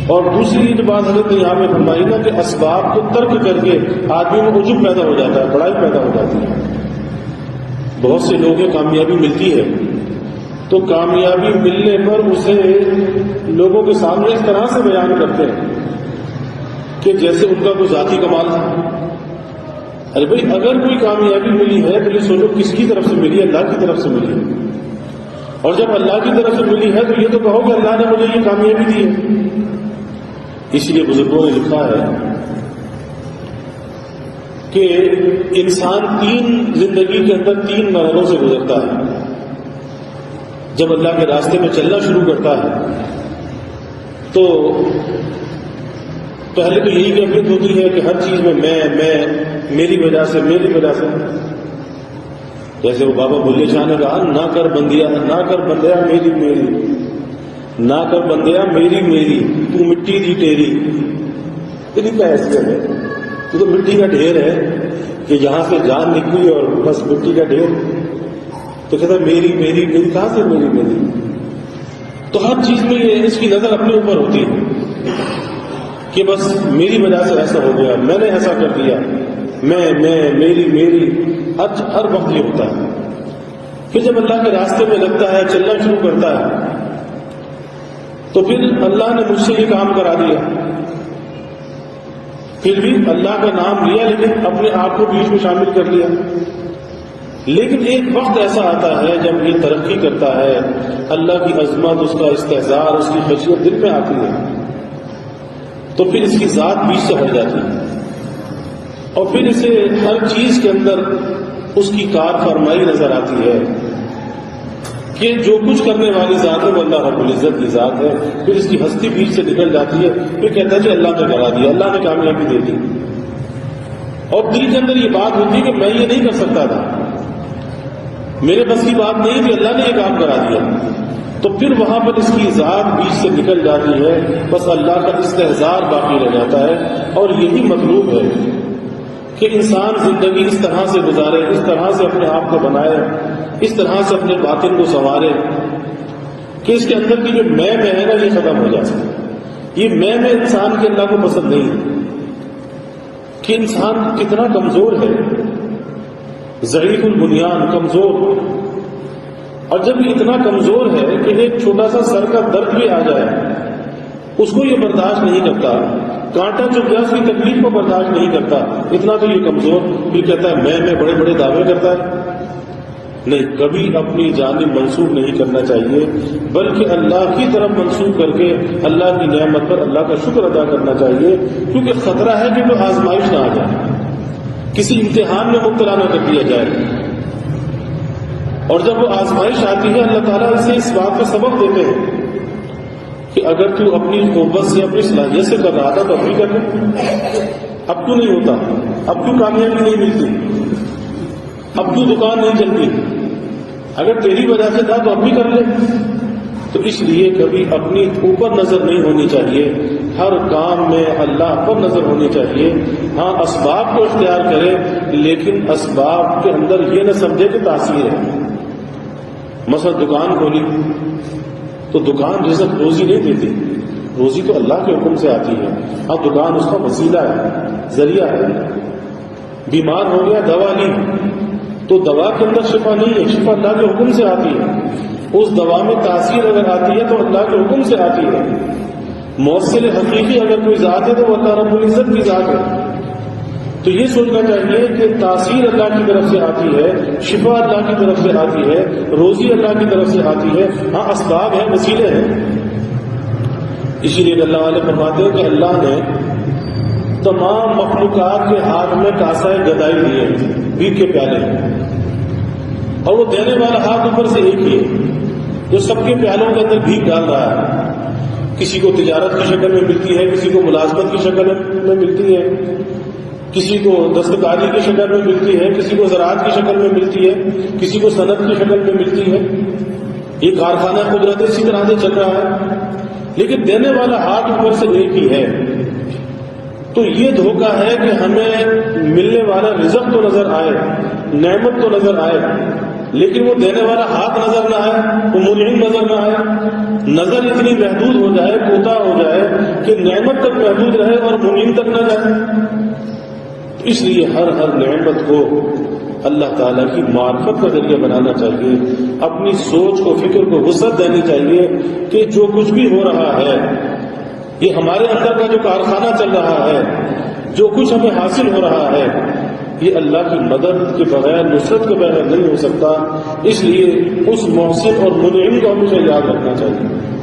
اور دوسری جو بات حضرت نے یہاں پہ فرمائی نا کہ اسباب کو ترک کر کے آدمی میں عجب پیدا ہو جاتا ہے، بڑائی پیدا ہو جاتی ہے۔ بہت سے لوگوں کامیابی ملتی ہے تو کامیابی ملنے پر اسے لوگوں کے سامنے اس طرح سے بیان کرتے ہیں کہ جیسے ان کا کوئی ذاتی کمال تھا۔ ارے بھائی اگر کوئی کامیابی ملی ہے تو یہ سوچو کس کی طرف سے ملی ہے؟ اللہ کی طرف سے ملی ہے، اور جب اللہ کی طرف سے ملی ہے تو یہ تو کہو کہ اللہ نے مجھے یہ کامیابی دی ہے۔ اس لیے بزرگوں نے لکھا ہے کہ انسان زندگی کے اندر 3 مرحلوں سے گزرتا ہے۔ جب اللہ کے راستے میں چلنا شروع کرتا ہے تو پہلے تو یہی کیفیت ہوتی ہے کہ ہر چیز میں میری وجہ سے جیسے وہ بابا بلے شاہ نے کہا نہ کر بندیا میری تو مٹی دی تیری، تیری کیا حیثیت ہے؟ تو مٹی کا ڈھیر ہے کہ یہاں سے جان نکلی اور بس مٹی کا ڈھیر۔ تو کہتا میری کہاں سے میری؟ تو ہر چیز میں یہ اس کی نظر اپنے اوپر ہوتی ہے کہ بس میری وجہ سے ایسا ہو گیا، میں نے ایسا کر دیا، میری ہر وقت یہ ہوتا ہے۔ پھر جب اللہ کے راستے میں لگتا ہے، چلنا شروع کرتا ہے، تو پھر اللہ نے مجھ سے یہ کام کرا دیا، پھر بھی اللہ کا نام لیا لیکن اپنے آپ کو بیچ میں شامل کر لیا۔ لیکن ایک وقت ایسا آتا ہے جب یہ ترقی کرتا ہے، اللہ کی عظمت، اس کا استحضار، اس کی خشیت دل میں آتی ہے، تو پھر اس کی ذات بیچ سے ہٹ جاتی ہے، اور پھر اسے ہر چیز کے اندر اس کی کار فرمائی نظر آتی ہے کہ جو کچھ کرنے والی ذات ہے وہ اللہ رب العزت کی ذات ہے۔ پھر اس کی ہستی بیچ سے نکل جاتی ہے، پھر کہتا ہے کہ اللہ نے کرا دیا، اللہ نے کامیابی دے دی، اور دل کے اندر یہ بات ہوتی ہے کہ میں یہ نہیں کر سکتا تھا، میرے بس کی بات نہیں تھی، اللہ نے یہ کام کرا دیا۔ تو پھر وہاں پر اس کی ذات بیچ سے نکل جاتی ہے، بس اللہ کا استحضار باقی رہ جاتا ہے۔ اور یہی مطلوب ہے کہ انسان زندگی اس طرح سے گزارے، اس طرح سے اپنے آپ کو بنائے، اس طرح سے اپنے باطن کو سنوارے کہ اس کے اندر کی جو میں ہے نا یہ ختم ہو جائے۔ یہ میں انسان کے اللہ کو پسند نہیں ہے کہ انسان کتنا کمزور ہے، ضعیف البنیان، کمزور، اور جب یہ اتنا کمزور ہے کہ ایک چھوٹا سا سر کا درد بھی آ جائے اس کو یہ برداشت نہیں کرتا، کانٹا چبھ گیا اس کی تکلیف کو برداشت نہیں کرتا، اتنا تو یہ کمزور، پھر کہتا ہے میں بڑے بڑے دعوے کرتا ہے۔ نہیں، کبھی اپنی جانب منسوخ نہیں کرنا چاہیے، بلکہ اللہ کی طرف منسوخ کر کے اللہ کی نعمت پر اللہ کا شکر ادا کرنا چاہیے، کیونکہ خطرہ ہے کہ کوئی آزمائش نہ آ جائے، کسی امتحان میں مبتلا نہ کر دیا جائے۔ اور جب وہ آزمائش آتی ہے اللہ تعالیٰ اسے اس بات کا سبب دیتے ہیں کہ اگر تو اپنی قوت سے، اپنی صلاحیت سے کر رہا تھا تو اب بھی کر لے، اب تو نہیں ہوتا، اب تو کامیابی نہیں ملتی، اب تو دکان نہیں چلتی، اگر تیری وجہ سے تھا تو اب بھی کر لے۔ تو اس لیے کبھی اپنی اوپر نظر نہیں ہونی چاہیے، ہر کام میں اللہ پر نظر ہونی چاہیے۔ ہاں اسباب کو اختیار کرے لیکن اسباب کے اندر یہ نہ سمجھے کہ تاثیر ہے۔ مثلا دکان کھولی تو دکان رزق روزی نہیں دیتی، روزی تو اللہ کے حکم سے آتی ہے، ہاں دکان اس کا وسیلہ ہے، ذریعہ ہے۔ بیمار ہو گیا، دوا لی تو دوا کے اندر شفا نہیں ہے، شفا اللہ کے حکم سے آتی ہے، اس دوا میں تاثیر اگر آتی ہے تو اللہ کے حکم سے آتی ہے۔ مؤثر حقیقی اگر کوئی ذات ہے تو وہ اللہ رب العزت کی ذات ہے۔ تو یہ سوچنا چاہیے کہ تاثیر اللہ کی طرف سے آتی ہے، شفا اللہ کی طرف سے آتی ہے، روزی اللہ کی طرف سے آتی ہے، ہاں اسباب ہیں، وسیلے ہیں۔ اسی لیے اللہ والے فرماتے ہیں کہ اللہ نے تمام مخلوقات کے ہاتھ میں کاسہ گدائی دیے، بھیک کے پیالے، اور وہ دینے والا ہاتھ اوپر سے ایک ہی ہے جو سب کے پیالوں کے اندر بھیک ڈال رہا ہے۔ کسی کو تجارت کی شکل میں ملتی ہے، کسی کو ملازمت کی شکل میں ملتی ہے، کسی کو دستکاری کی شکل میں ملتی ہے، کسی کو زراعت کی شکل میں ملتی ہے، کسی کو صنعت کی شکل میں ملتی ہے۔ یہ کارخانہ قدرت اسی طرح سے چل رہا ہے، لیکن دینے والا ہاتھ اوپر سے ایک ہی ہے۔ تو یہ دھوکہ ہے کہ ہمیں ملنے والا رزق تو نظر آئے، نعمت تو نظر آئے، لیکن وہ دینے والا ہاتھ نظر نہ آئے، وہ منعم نظر نہ آئے، نظر اتنی محدود ہو جائے، کوتا ہو جائے کہ نعمت تک محدود رہے اور منعم تک نہ جائے۔ اس لیے ہر نعمت کو اللہ تعالیٰ کی معرفت کا ذریعہ بنانا چاہیے، اپنی سوچ کو، فکر کو وسعت دینی چاہیے کہ جو کچھ بھی ہو رہا ہے، یہ ہمارے اندر کا جو کارخانہ چل رہا ہے، جو کچھ ہمیں حاصل ہو رہا ہے، یہ اللہ کی مدد کے بغیر، نصرت کے بغیر نہیں ہو سکتا۔ اس لیے اس محسن اور منعم کو ہمیشہ یاد رکھنا چاہیے۔